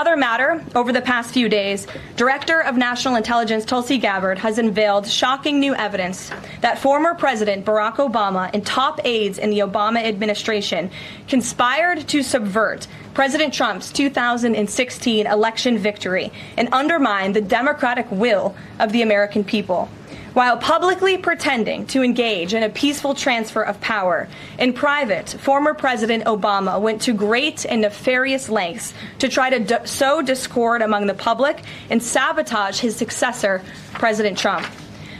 another matter, over the past few days, Director of National Intelligence Tulsi Gabbard has unveiled shocking new evidence that former President Barack Obama and top aides in the Obama administration conspired to subvert President Trump's 2016 election victory and undermine the democratic will of the American people. While publicly pretending to engage in a peaceful transfer of power, in private, former President Obama went to great and nefarious lengths to try to sow discord among the public and sabotage his successor, President Trump.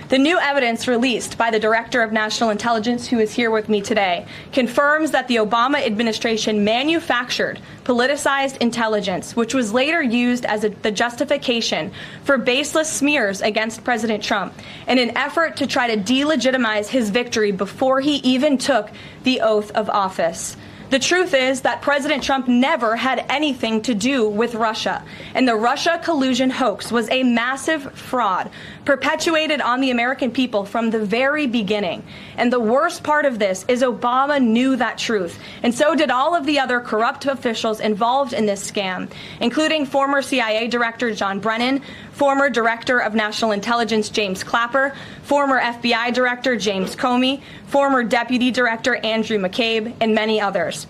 The new evidence released by the Director of National Intelligence, who is here with me today, confirms that the Obama administration manufactured politicized intelligence, which was later used as the justification for baseless smears against President Trump in an effort to try to delegitimize his victory before he even took the oath of office. The truth is that President Trump never had anything to do with Russia, and the Russia collusion hoax was a massive fraud perpetuated on the American people from the very beginning. And the worst part of this is Obama knew that truth, and so did all of the other corrupt officials involved in this scam, including former CIA Director John Brennan, former Director of National Intelligence James Clapper, former FBI Director James Comey, former Deputy Director Andrew McCabe, and many others.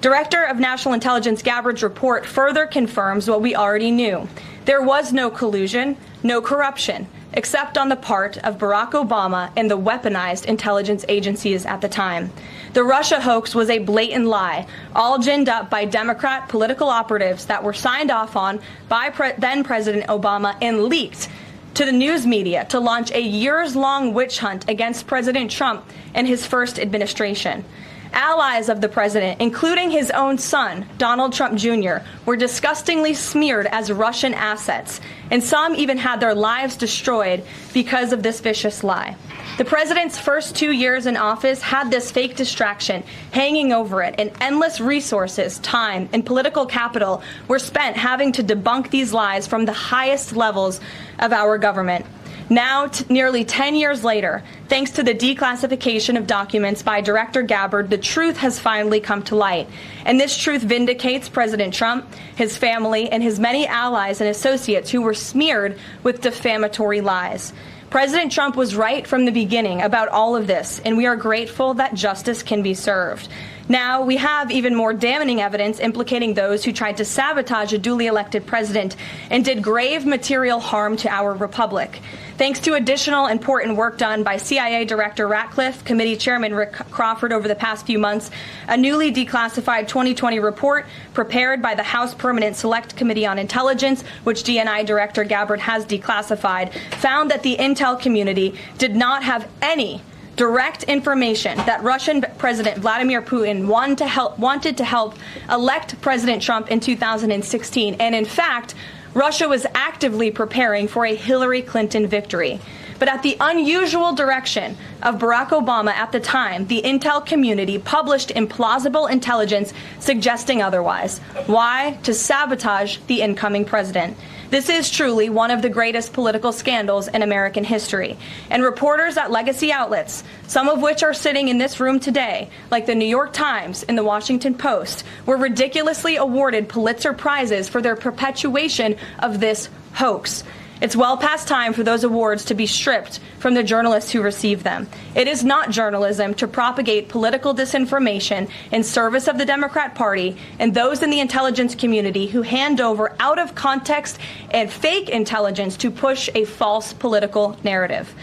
Director of National Intelligence Gabbard's report further confirms what we already knew. There was no collusion, no corruption, except on the part of Barack Obama and the weaponized intelligence agencies at the time. The Russia hoax was a blatant lie, all ginned up by Democrat political operatives that were signed off on by then President Obama and leaked to the news media to launch a years-long witch hunt against President Trump and his first administration. Allies of the president, including his own son, Donald Trump Jr., were disgustingly smeared as Russian assets, and some even had their lives destroyed because of this vicious lie. The president's first 2 years in office had this fake distraction hanging over it, and endless resources, time, and political capital were spent having to debunk these lies from the highest levels of our government. Now, nearly 10 years later, thanks to the declassification of documents by Director Gabbard, the truth has finally come to light. And this truth vindicates President Trump, his family, and his many allies and associates who were smeared with defamatory lies. President Trump was right from the beginning about all of this, and we are grateful that justice can be served. Now, we have even more damning evidence implicating those who tried to sabotage a duly elected president and did grave material harm to our republic. Thanks to additional important work done by CIA Director Ratcliffe, Committee Chairman Rick Crawford over the past few months, a newly declassified 2020 report prepared by the House Permanent Select Committee on Intelligence, which DNI Director Gabbard has declassified, found that the intel community did not have any direct information that Russian President Vladimir Putin wanted to help elect President Trump in 2016. And in fact, Russia was actively preparing for a Hillary Clinton victory. But at the unusual direction of Barack Obama at the time, the intel community published implausible intelligence suggesting otherwise. Why? To sabotage the incoming president. This is truly one of the greatest political scandals in American history. And reporters at legacy outlets, some of which are sitting in this room today, like the New York Times and the Washington Post, were ridiculously awarded Pulitzer Prizes for their perpetuation of this hoax. It's well past time for those awards to be stripped from the journalists who receive them. It is not journalism to propagate political disinformation in service of the Democrat Party and those in the intelligence community who hand over out of context and fake intelligence to push a false political narrative.